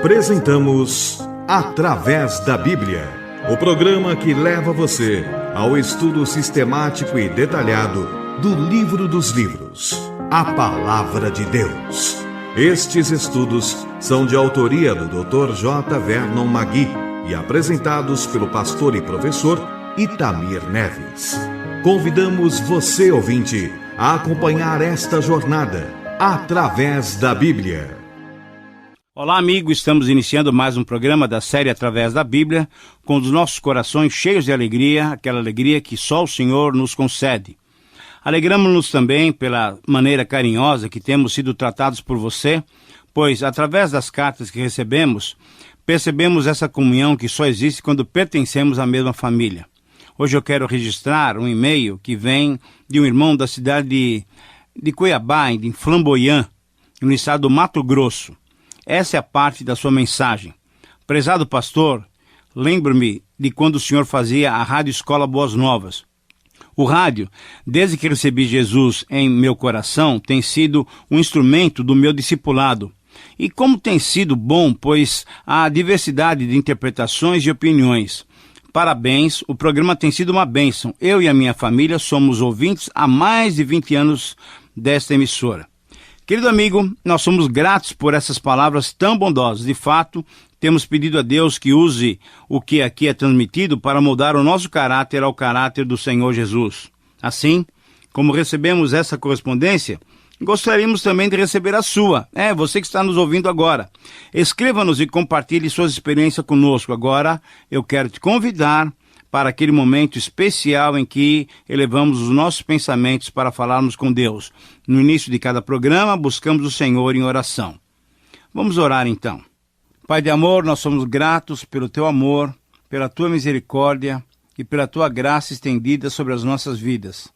Apresentamos Através da Bíblia, o programa que leva você ao estudo sistemático e detalhado do livro dos livros, a Palavra de Deus. Estes estudos são de autoria do Dr. J. Vernon Magui e apresentados pelo pastor e professor Itamir Neves. Convidamos você, ouvinte, a acompanhar esta jornada através da Bíblia. Olá, amigo, estamos iniciando mais um programa da série Através da Bíblia, com os nossos corações cheios de alegria, aquela alegria que só o Senhor nos concede. Alegramos-nos também pela maneira carinhosa que temos sido tratados por você, pois, através das cartas que recebemos, percebemos essa comunhão que só existe quando pertencemos à mesma família. Hoje eu quero registrar um e-mail que vem de um irmão da cidade de Cuiabá, em Flamboyant, no estado do Mato Grosso. Essa é a parte da sua mensagem. Prezado pastor, lembro-me de quando o senhor fazia a Rádio Escola Boas Novas. O rádio, desde que recebi Jesus em meu coração, tem sido um instrumento do meu discipulado. E como tem sido bom, pois há diversidade de interpretações e opiniões. Parabéns, o programa tem sido uma bênção. Eu e a minha família somos ouvintes há mais de 20 anos desta emissora. Querido amigo, nós somos gratos por essas palavras tão bondosas. De fato, temos pedido a Deus que use o que aqui é transmitido para moldar o nosso caráter ao caráter do Senhor Jesus. Assim, como recebemos essa correspondência, gostaríamos também de receber a sua. Você que está nos ouvindo agora. Escreva-nos e compartilhe suas experiências conosco. Agora, eu quero te convidar para aquele momento especial em que elevamos os nossos pensamentos para falarmos com Deus. No início de cada programa, buscamos o Senhor em oração. Vamos orar então. Pai de amor, nós somos gratos pelo Teu amor, pela Tua misericórdia e pela Tua graça estendida sobre as nossas vidas.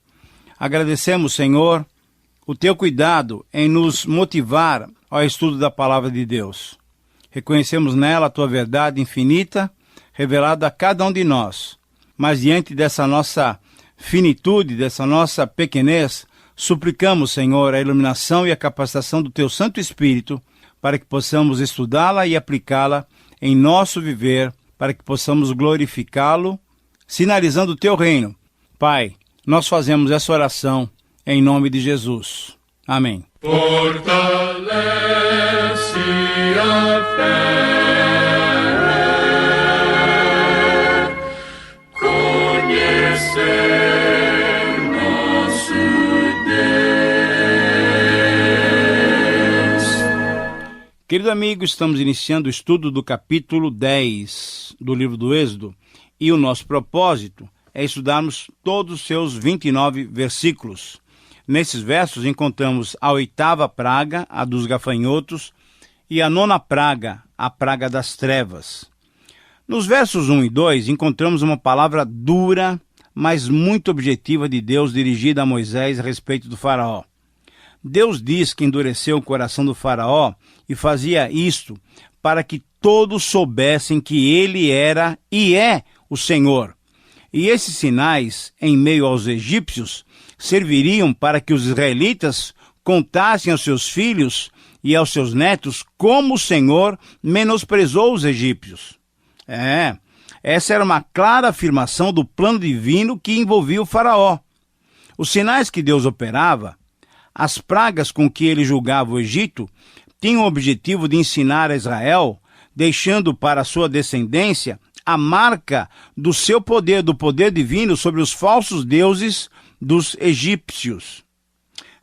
Agradecemos, Senhor, o Teu cuidado em nos motivar ao estudo da Palavra de Deus. Reconhecemos nela a Tua verdade infinita, revelada a cada um de nós. Mas diante dessa nossa finitude, dessa nossa pequenez, suplicamos, Senhor, a iluminação e a capacitação do Teu Santo Espírito para que possamos estudá-la e aplicá-la em nosso viver, para que possamos glorificá-lo, sinalizando o Teu reino. Pai, nós fazemos essa oração em nome de Jesus. Amém. Fortalece a fé. Querido amigo, estamos iniciando o estudo do capítulo 10 do livro do Êxodo e o nosso propósito é estudarmos todos os seus 29 versículos. Nesses versos encontramos a 8ª praga, a dos gafanhotos, e a 9ª praga, a praga das trevas. Nos versos 1 e 2 encontramos uma palavra dura, mas muito objetiva de Deus dirigida a Moisés a respeito do faraó. Deus diz que endureceu o coração do faraó e fazia isto para que todos soubessem que ele era e é o Senhor. E esses sinais, em meio aos egípcios, serviriam para que os israelitas contassem aos seus filhos e aos seus netos como o Senhor menosprezou os egípcios. Essa era uma clara afirmação do plano divino que envolvia o faraó. Os sinais que Deus operava, as pragas com que ele julgava o Egito, tinham o objetivo de ensinar a Israel, deixando para a sua descendência a marca do seu poder, do poder divino sobre os falsos deuses dos egípcios.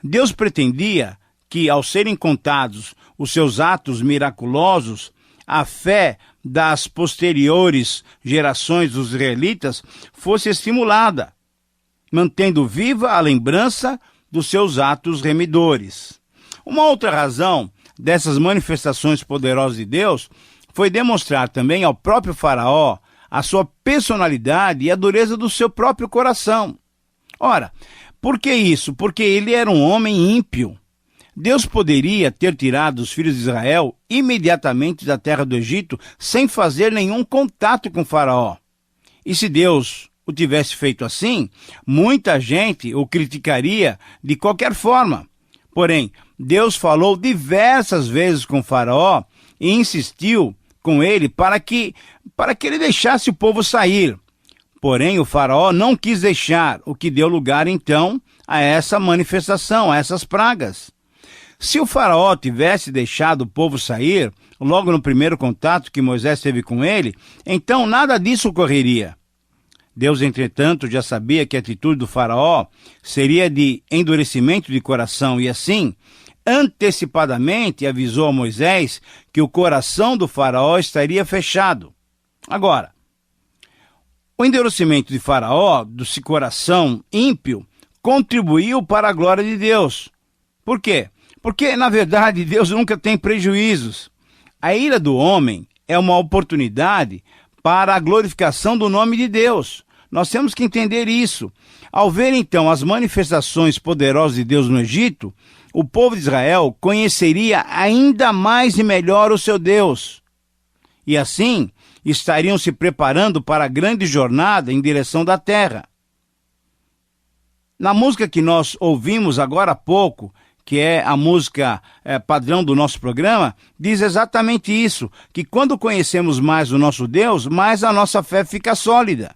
Deus pretendia que, ao serem contados os seus atos miraculosos, a fé das posteriores gerações dos israelitas fosse estimulada, mantendo viva a lembrança dos seus atos remidores. Uma outra razão dessas manifestações poderosas de Deus foi demonstrar também ao próprio faraó a sua personalidade e a dureza do seu próprio coração. Ora, por que isso? Porque ele era um homem ímpio. Deus poderia ter tirado os filhos de Israel imediatamente da terra do Egito sem fazer nenhum contato com o faraó. E se Deus o tivesse feito assim, muita gente o criticaria de qualquer forma. Porém, Deus falou diversas vezes com o faraó e insistiu com ele para que ele deixasse o povo sair. Porém, o faraó não quis deixar, o que deu lugar, então, a essa manifestação, a essas pragas. Se o faraó tivesse deixado o povo sair, logo no primeiro contato que Moisés teve com ele, então nada disso ocorreria. Deus, entretanto, já sabia que a atitude do faraó seria de endurecimento de coração e, assim, antecipadamente avisou a Moisés que o coração do faraó estaria fechado. Agora, o endurecimento de faraó, do seu coração ímpio, contribuiu para a glória de Deus. Por quê? Porque, na verdade, Deus nunca tem prejuízos. A ira do homem é uma oportunidade para a glorificação do nome de Deus. Nós temos que entender isso. Ao ver, então, as manifestações poderosas de Deus no Egito, o povo de Israel conheceria ainda mais e melhor o seu Deus. E assim, estariam se preparando para a grande jornada em direção da terra. Na música que nós ouvimos agora há pouco, que é a música padrão do nosso programa, diz exatamente isso, que quando conhecemos mais o nosso Deus, mais a nossa fé fica sólida.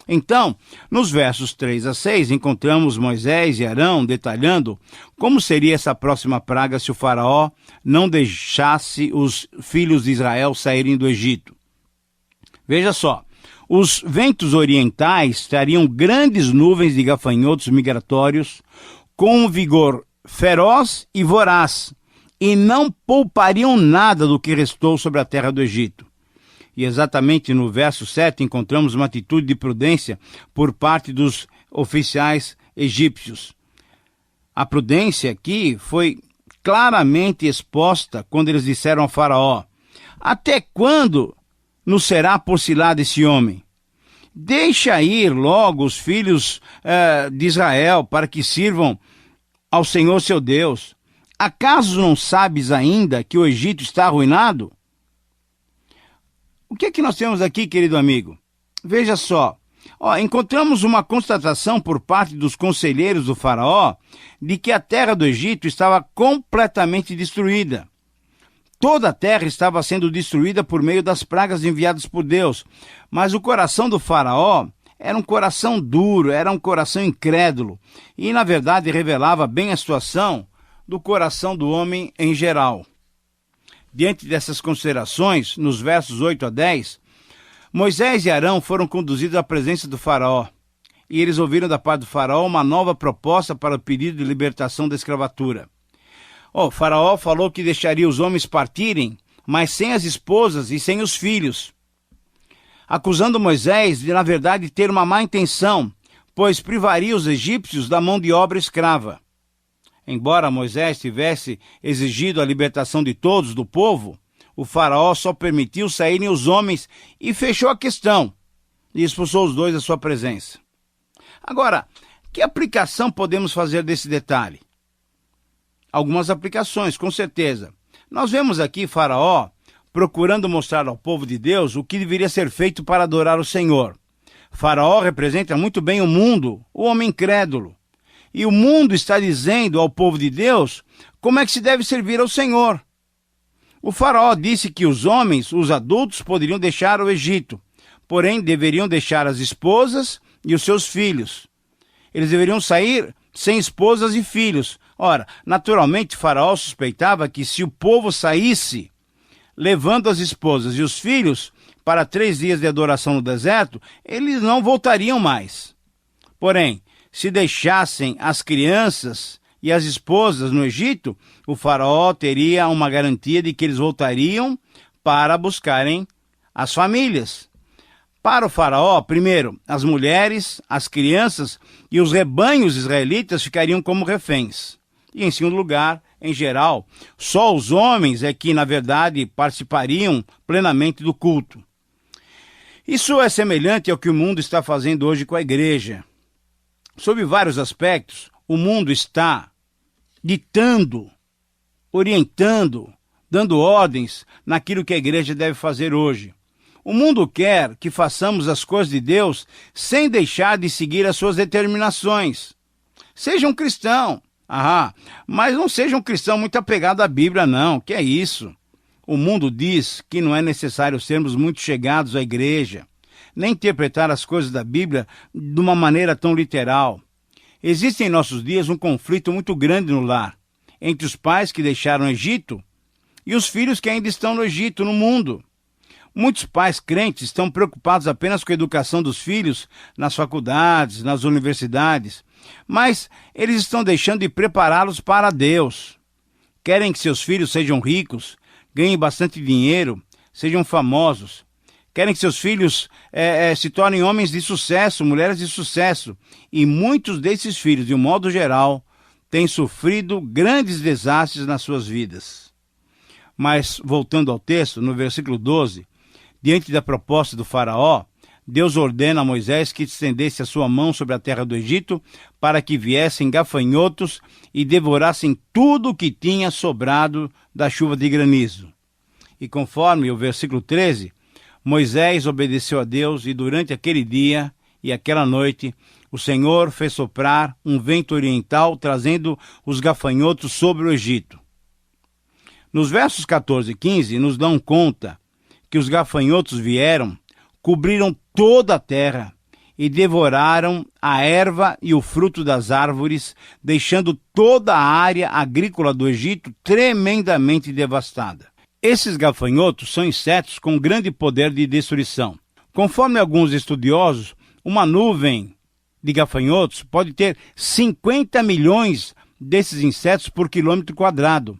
Então, nos versos 3 a 6, encontramos Moisés e Arão detalhando como seria essa próxima praga se o faraó não deixasse os filhos de Israel saírem do Egito. Veja só, os ventos orientais trariam grandes nuvens de gafanhotos migratórios com um vigor feroz e voraz, e não poupariam nada do que restou sobre a terra do Egito. E exatamente no verso 7 encontramos uma atitude de prudência por parte dos oficiais egípcios. A prudência aqui foi claramente exposta quando eles disseram ao faraó: até quando nos será por cilada esse homem? Deixa ir logo os filhos de Israel para que sirvam ao Senhor seu Deus. Acaso não sabes ainda que o Egito está arruinado? O que é que nós temos aqui, querido amigo? Veja só, encontramos uma constatação por parte dos conselheiros do faraó de que a terra do Egito estava completamente destruída. Toda a terra estava sendo destruída por meio das pragas enviadas por Deus, mas o coração do faraó era um coração duro, era um coração incrédulo, e na verdade revelava bem a situação do coração do homem em geral. Diante dessas considerações, nos versos 8 a 10, Moisés e Arão foram conduzidos à presença do faraó, e eles ouviram da parte do faraó uma nova proposta para o pedido de libertação da escravatura. O faraó falou que deixaria os homens partirem, mas sem as esposas e sem os filhos, acusando Moisés de, na verdade, ter uma má intenção, pois privaria os egípcios da mão de obra escrava. Embora Moisés tivesse exigido a libertação de todos do povo, o faraó só permitiu saírem os homens e fechou a questão, e expulsou os dois da sua presença. Agora, que aplicação podemos fazer desse detalhe? Algumas aplicações, com certeza. Nós vemos aqui Faraó procurando mostrar ao povo de Deus o que deveria ser feito para adorar o Senhor. Faraó representa muito bem o mundo, o homem incrédulo. E o mundo está dizendo ao povo de Deus como é que se deve servir ao Senhor. O faraó disse que os homens, os adultos, poderiam deixar o Egito, porém deveriam deixar as esposas e os seus filhos. Eles deveriam sair sem esposas e filhos. Ora, naturalmente, Faraó suspeitava que se o povo saísse, levando as esposas e os filhos para 3 dias de adoração no deserto, eles não voltariam mais. Porém, se deixassem as crianças e as esposas no Egito, o faraó teria uma garantia de que eles voltariam para buscarem as famílias. Para o faraó, primeiro, as mulheres, as crianças e os rebanhos israelitas ficariam como reféns. E em segundo lugar, em geral, só os homens é que, na verdade, participariam plenamente do culto. Isso é semelhante ao que o mundo está fazendo hoje com a igreja. Sob vários aspectos, o mundo está ditando, orientando, dando ordens naquilo que a igreja deve fazer hoje. O mundo quer que façamos as coisas de Deus sem deixar de seguir as suas determinações. Seja um cristão, mas não seja um cristão muito apegado à Bíblia, não. Que é isso? O mundo diz que não é necessário sermos muito chegados à igreja, nem interpretar as coisas da Bíblia de uma maneira tão literal. Existe em nossos dias um conflito muito grande no lar, entre os pais que deixaram o Egito e os filhos que ainda estão no Egito, no mundo. Muitos pais crentes estão preocupados apenas com a educação dos filhos nas faculdades, nas universidades, mas eles estão deixando de prepará-los para Deus. Querem que seus filhos sejam ricos, ganhem bastante dinheiro, sejam famosos. Querem que seus filhos se tornem homens de sucesso, mulheres de sucesso. E muitos desses filhos, de um modo geral, têm sofrido grandes desastres nas suas vidas. Mas, voltando ao texto, no versículo 12, diante da proposta do faraó, Deus ordena a Moisés que estendesse a sua mão sobre a terra do Egito para que viessem gafanhotos e devorassem tudo o que tinha sobrado da chuva de granizo. E conforme o versículo 13, Moisés obedeceu a Deus e durante aquele dia e aquela noite o Senhor fez soprar um vento oriental trazendo os gafanhotos sobre o Egito. Nos versos 14 e 15 nos dão conta que os gafanhotos vieram, cobriram toda a terra e devoraram a erva e o fruto das árvores, deixando toda a área agrícola do Egito tremendamente devastada. Esses gafanhotos são insetos com grande poder de destruição. Conforme alguns estudiosos, uma nuvem de gafanhotos pode ter 50 milhões desses insetos por quilômetro quadrado.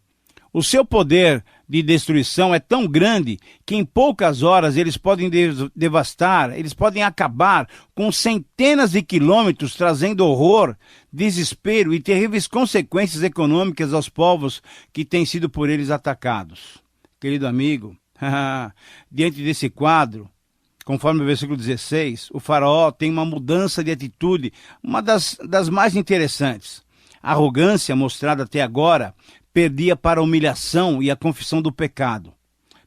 O seu poder de destruição é tão grande que em poucas horas eles podem devastar, eles podem acabar com centenas de quilômetros, trazendo horror, desespero e terríveis consequências econômicas aos povos que têm sido por eles atacados. Querido amigo, diante desse quadro, conforme o versículo 16, o faraó tem uma mudança de atitude, uma das mais interessantes. A arrogância mostrada até agora perdia para a humilhação e a confissão do pecado.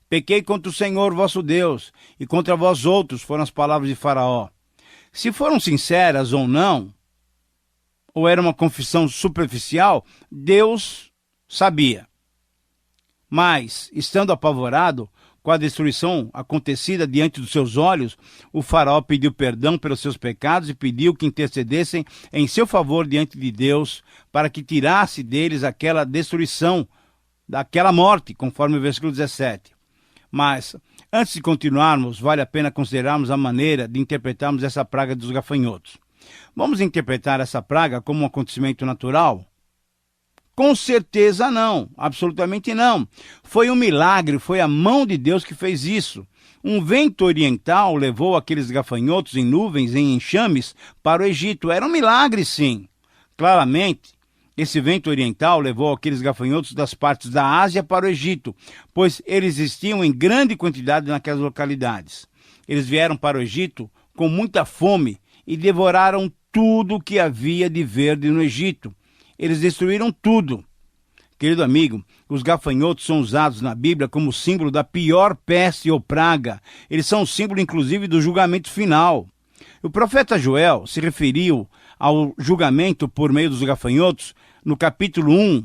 Pequei contra o Senhor vosso Deus, e contra vós outros, foram as palavras de Faraó. Se foram sinceras ou não, ou era uma confissão superficial, Deus sabia. Mas, estando apavorado com a destruição acontecida diante dos seus olhos, o faraó pediu perdão pelos seus pecados e pediu que intercedessem em seu favor diante de Deus para que tirasse deles aquela destruição, daquela morte, conforme o versículo 17. Mas, antes de continuarmos, vale a pena considerarmos a maneira de interpretarmos essa praga dos gafanhotos. Vamos interpretar essa praga como um acontecimento natural? Com certeza não, absolutamente não. Foi um milagre, foi a mão de Deus que fez isso. Um vento oriental levou aqueles gafanhotos em nuvens, em enxames, para o Egito. Era um milagre, sim. Claramente, esse vento oriental levou aqueles gafanhotos das partes da Ásia para o Egito, pois eles existiam em grande quantidade naquelas localidades. Eles vieram para o Egito com muita fome e devoraram tudo que havia de verde no Egito. Eles destruíram tudo. Querido amigo, os gafanhotos são usados na Bíblia como símbolo da pior peste ou praga. Eles são símbolo, inclusive, do julgamento final. O profeta Joel se referiu ao julgamento por meio dos gafanhotos no capítulo 1,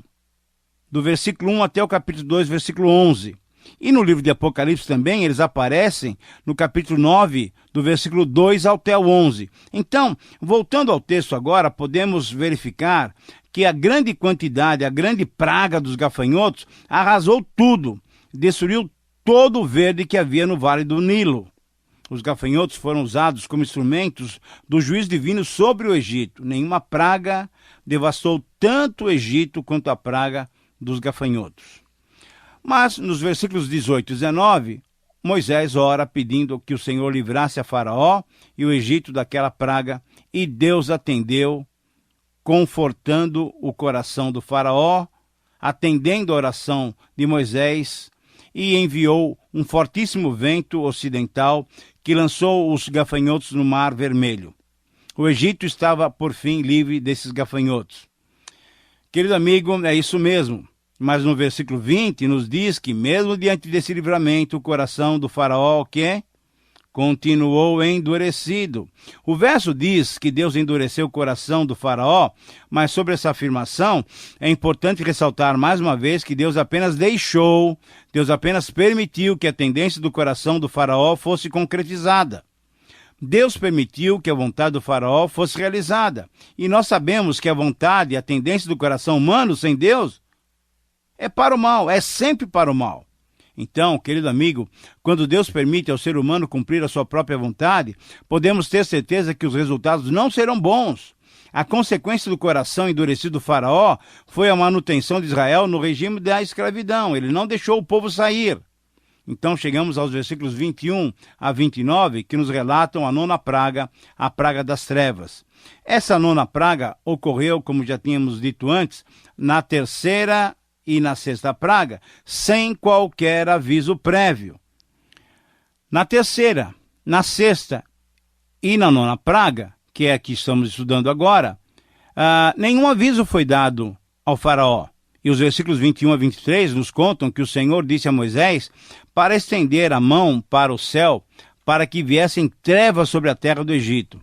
do versículo 1 até o capítulo 2, versículo 11. E no livro de Apocalipse também eles aparecem no capítulo 9, do versículo 2 até o 11. Então, voltando ao texto agora, podemos verificar que a grande quantidade, a grande praga dos gafanhotos arrasou tudo, destruiu todo o verde que havia no Vale do Nilo. Os gafanhotos foram usados como instrumentos do juízo divino sobre o Egito. Nenhuma praga devastou tanto o Egito quanto a praga dos gafanhotos. Mas, nos versículos 18 e 19, Moisés ora pedindo que o Senhor livrasse a Faraó e o Egito daquela praga, e Deus atendeu, confortando o coração do Faraó, atendendo a oração de Moisés, e enviou um fortíssimo vento ocidental que lançou os gafanhotos no Mar Vermelho. O Egito estava, por fim, livre desses gafanhotos. Querido amigo, é isso mesmo. Mas no versículo 20 nos diz que mesmo diante desse livramento, o coração do faraó, o quê? continuou endurecido. O verso diz que Deus endureceu o coração do faraó, mas sobre essa afirmação é importante ressaltar mais uma vez que Deus apenas deixou, Deus apenas permitiu que a tendência do coração do faraó fosse concretizada. Deus permitiu que a vontade do faraó fosse realizada. E nós sabemos que a vontade e a tendência do coração humano sem Deus é para o mal, é sempre para o mal. Então, querido amigo, quando Deus permite ao ser humano cumprir a sua própria vontade, podemos ter certeza que os resultados não serão bons. A consequência do coração endurecido do faraó foi a manutenção de Israel no regime da escravidão. Ele não deixou o povo sair. Então chegamos aos versículos 21 a 29, que nos relatam a nona praga, a praga das trevas. Essa nona praga ocorreu, como já tínhamos dito antes, na terceira e na sexta praga, sem qualquer aviso prévio. Na terceira, na sexta e na nona praga, que é a que estamos estudando agora, nenhum aviso foi dado ao faraó. E os versículos 21 a 23 nos contam que o Senhor disse a Moisés para estender a mão para o céu, para que viessem trevas sobre a terra do Egito.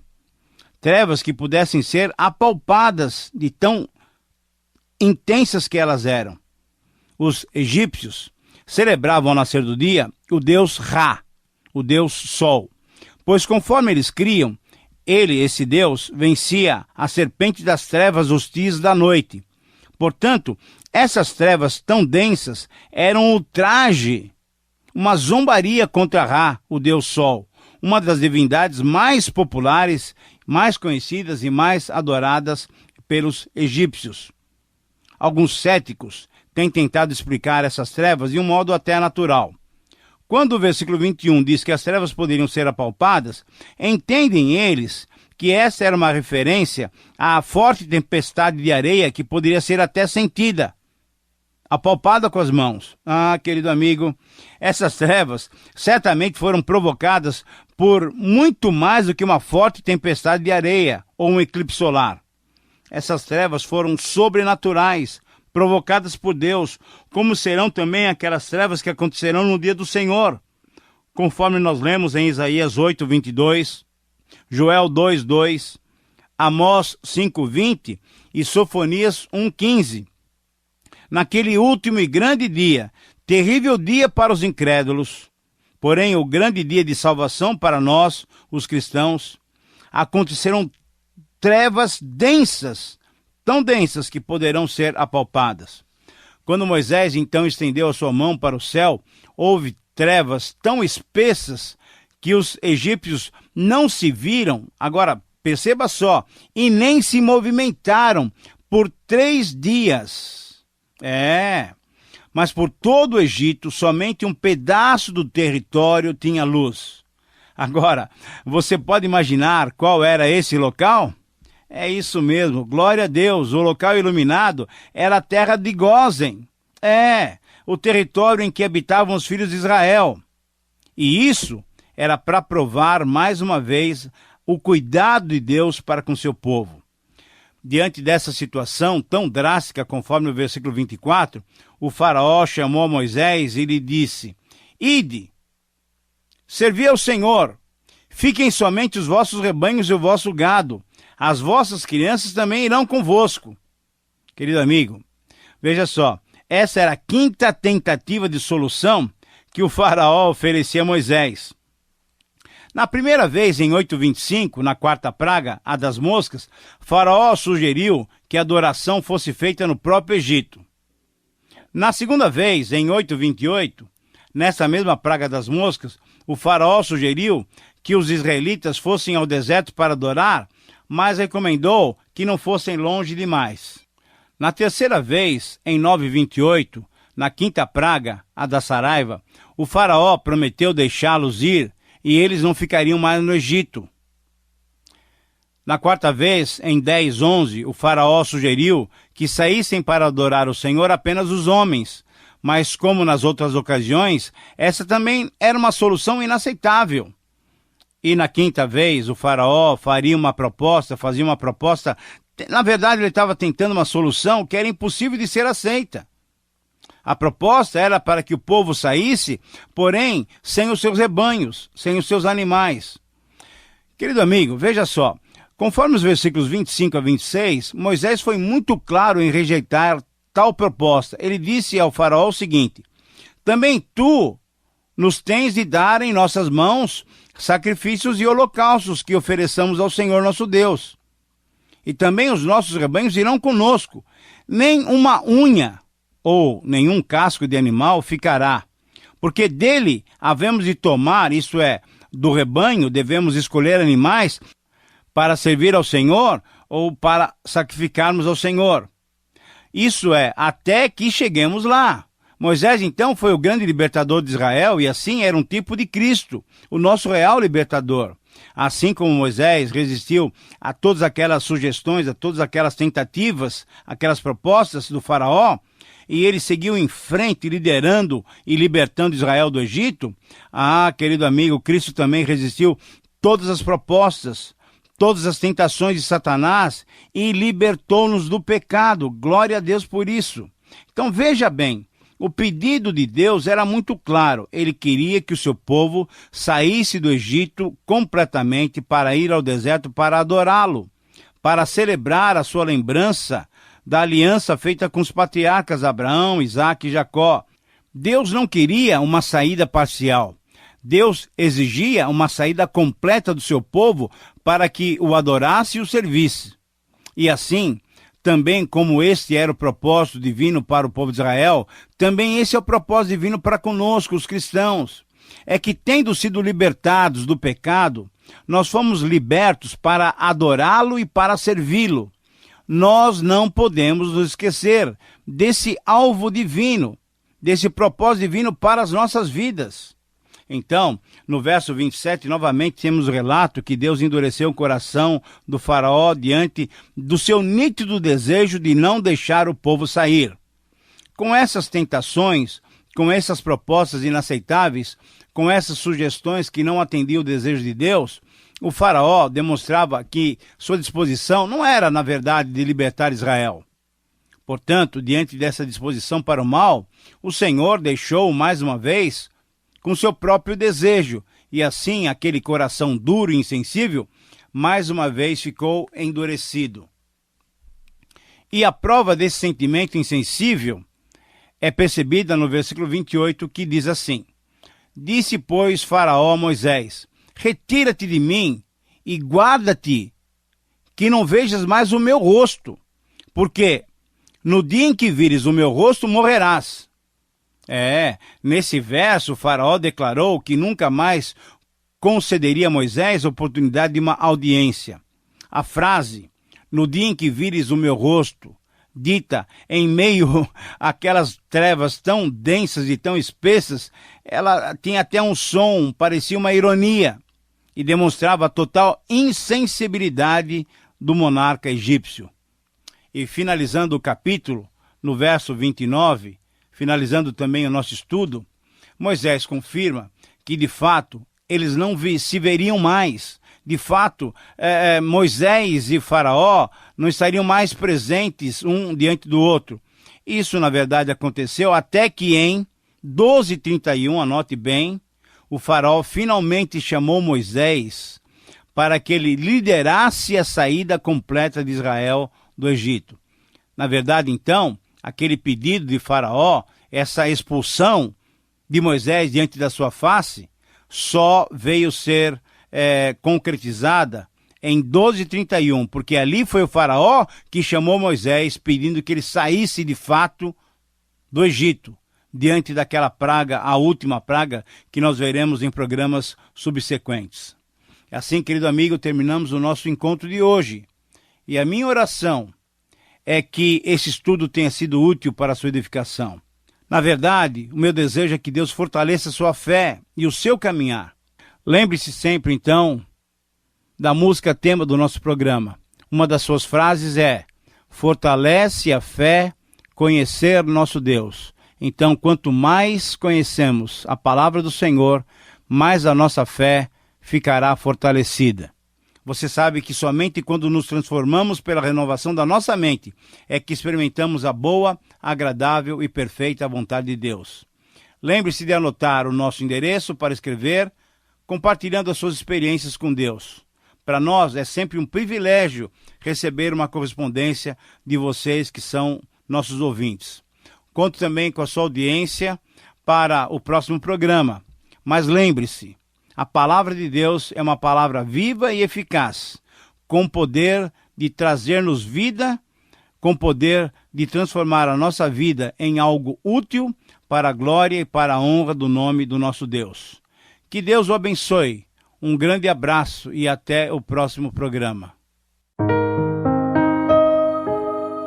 Trevas que pudessem ser apalpadas de tão intensas que elas eram. Os egípcios celebravam ao nascer do dia o deus Ra, o deus Sol, pois conforme eles criam, esse deus, vencia a serpente das trevas hostis da noite. Portanto, essas trevas tão densas eram um ultraje, uma zombaria contra Ra, o deus Sol, uma das divindades mais populares, mais conhecidas e mais adoradas pelos egípcios. Alguns céticos têm tentado explicar essas trevas de um modo até natural. Quando o versículo 21 diz que as trevas poderiam ser apalpadas, entendem eles que essa era uma referência à forte tempestade de areia que poderia ser até sentida, apalpada com as mãos. Querido amigo, essas trevas certamente foram provocadas por muito mais do que uma forte tempestade de areia ou um eclipse solar. Essas trevas foram sobrenaturais, provocadas por Deus, como serão também aquelas trevas que acontecerão no dia do Senhor, conforme nós lemos em Isaías 8:22, Joel 2:2, Amós 5:20 e Sofonias 1:15. Naquele último e grande dia, terrível dia para os incrédulos, porém o grande dia de salvação para nós, os cristãos, acontecerão trevas densas, tão densas que poderão ser apalpadas. Quando Moisés então estendeu a sua mão para o céu, houve trevas tão espessas que os egípcios não se viram, agora perceba só, e nem se movimentaram por 3 dias. Mas por todo o Egito, somente um pedaço do território tinha luz. Agora, você pode imaginar qual era esse local? É isso mesmo, glória a Deus, o local iluminado era a terra de Gósen. O território em que habitavam os filhos de Israel. E isso era para provar mais uma vez o cuidado de Deus para com seu povo. Diante dessa situação tão drástica, conforme o versículo 24, o faraó chamou a Moisés e lhe disse: Ide, servi ao Senhor, fiquem somente os vossos rebanhos e o vosso gado, as vossas crianças também irão convosco. Querido amigo, veja só, essa era a 5ª tentativa de solução que o faraó oferecia a Moisés. Na primeira vez, em 8:25, na 4ª praga, a das moscas, faraó sugeriu que a adoração fosse feita no próprio Egito. Na segunda vez, em 8:28, nessa mesma praga das moscas, o faraó sugeriu que os israelitas fossem ao deserto para adorar, mas recomendou que não fossem longe demais. Na terceira vez, em 9:28, na 5ª praga, a da saraiva, o faraó prometeu deixá-los ir e eles não ficariam mais no Egito. Na 4ª vez, em 10:11, o faraó sugeriu que saíssem para adorar o Senhor apenas os homens, mas como nas outras ocasiões, essa também era uma solução inaceitável. E na 5ª vez, o faraó fazia uma proposta, na verdade ele estava tentando uma solução que era impossível de ser aceita. A proposta era para que o povo saísse, porém, sem os seus rebanhos, sem os seus animais. Querido amigo, veja só, conforme os versículos 25 a 26, Moisés foi muito claro em rejeitar tal proposta. Ele disse ao faraó o seguinte: também tu nos tens de dar em nossas mãos sacrifícios e holocaustos que ofereçamos ao Senhor nosso Deus. E também os nossos rebanhos irão conosco. Nem uma unha ou nenhum casco de animal ficará, porque dele havemos de tomar, isto é, do rebanho devemos escolher animais para servir ao Senhor ou para sacrificarmos ao Senhor. Isso é, até que cheguemos lá. Moisés, então, foi o grande libertador de Israel e assim era um tipo de Cristo, o nosso real libertador. Assim como Moisés resistiu a todas aquelas sugestões, a todas aquelas tentativas, aquelas propostas do faraó, e ele seguiu em frente, liderando e libertando Israel do Egito, querido amigo, Cristo também resistiu todas as propostas, todas as tentações de Satanás e libertou-nos do pecado. Glória a Deus por isso. Então veja bem, o pedido de Deus era muito claro. Ele queria que o seu povo saísse do Egito completamente para ir ao deserto para adorá-lo, para celebrar a sua lembrança da aliança feita com os patriarcas Abraão, Isaque e Jacó. Deus não queria uma saída parcial. Deus exigia uma saída completa do seu povo para que o adorasse e o servisse. E assim, também como este era o propósito divino para o povo de Israel, também esse é o propósito divino para conosco, os cristãos. É que, tendo sido libertados do pecado, nós fomos libertos para adorá-lo e para servi-lo. Nós não podemos nos esquecer desse alvo divino, desse propósito divino para as nossas vidas. Então, no verso 27, novamente temos o relato que Deus endureceu o coração do faraó diante do seu nítido desejo de não deixar o povo sair. Com essas tentações, com essas propostas inaceitáveis, com essas sugestões que não atendiam o desejo de Deus, o faraó demonstrava que sua disposição não era, na verdade, de libertar Israel. Portanto, diante dessa disposição para o mal, o Senhor deixou mais uma vez com seu próprio desejo, e assim aquele coração duro e insensível, mais uma vez ficou endurecido. E a prova desse sentimento insensível é percebida no versículo 28, que diz assim: disse, pois, Faraó a Moisés: retira-te de mim e guarda-te, que não vejas mais o meu rosto, porque no dia em que vires o meu rosto, morrerás. Nesse verso, o faraó declarou que nunca mais concederia a Moisés a oportunidade de uma audiência. A frase, no dia em que vires o meu rosto, dita em meio àquelas trevas tão densas e tão espessas, ela tinha até um som, parecia uma ironia, e demonstrava a total insensibilidade do monarca egípcio. E finalizando o capítulo, no verso 29, finalizando também o nosso estudo, Moisés confirma que, de fato, eles não se veriam mais. De fato, Moisés e Faraó não estariam mais presentes um diante do outro. Isso, na verdade, aconteceu até que em 12:31, anote bem, o faraó finalmente chamou Moisés para que ele liderasse a saída completa de Israel do Egito. Na verdade, então, aquele pedido de Faraó, essa expulsão de Moisés diante da sua face, só veio ser concretizada em 12:31, porque ali foi o Faraó que chamou Moisés pedindo que ele saísse de fato do Egito, diante daquela praga, a última praga, que nós veremos em programas subsequentes. Assim, querido amigo, terminamos o nosso encontro de hoje. E a minha oração é que esse estudo tenha sido útil para a sua edificação. Na verdade, o meu desejo é que Deus fortaleça a sua fé e o seu caminhar. Lembre-se sempre, então, da música tema do nosso programa. Uma das suas frases é: fortalece a fé, conhecer nosso Deus. Então, quanto mais conhecemos a palavra do Senhor, mais a nossa fé ficará fortalecida. Você sabe que somente quando nos transformamos pela renovação da nossa mente é que experimentamos a boa, agradável e perfeita vontade de Deus. Lembre-se de anotar o nosso endereço para escrever, compartilhando as suas experiências com Deus. Para nós é sempre um privilégio receber uma correspondência de vocês que são nossos ouvintes. Conto também com a sua audiência para o próximo programa. Mas lembre-se, a palavra de Deus é uma palavra viva e eficaz, com poder de trazer-nos vida, com poder de transformar a nossa vida em algo útil para a glória e para a honra do nome do nosso Deus. Que Deus o abençoe. Um grande abraço e até o próximo programa.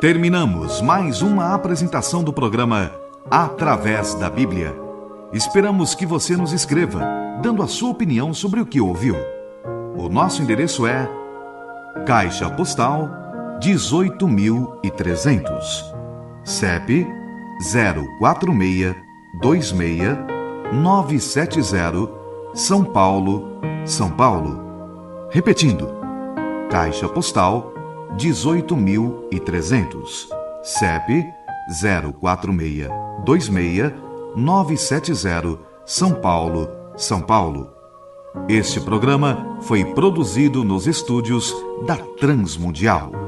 Terminamos mais uma apresentação do programa Através da Bíblia. Esperamos que você nos escreva, dando a sua opinião sobre o que ouviu. O nosso endereço é Caixa Postal 18.300, CEP 04626-970, São Paulo, São Paulo. Repetindo, Caixa Postal 18.300, CEP 04626-970, São Paulo, São Paulo. Este programa foi produzido nos estúdios da Transmundial.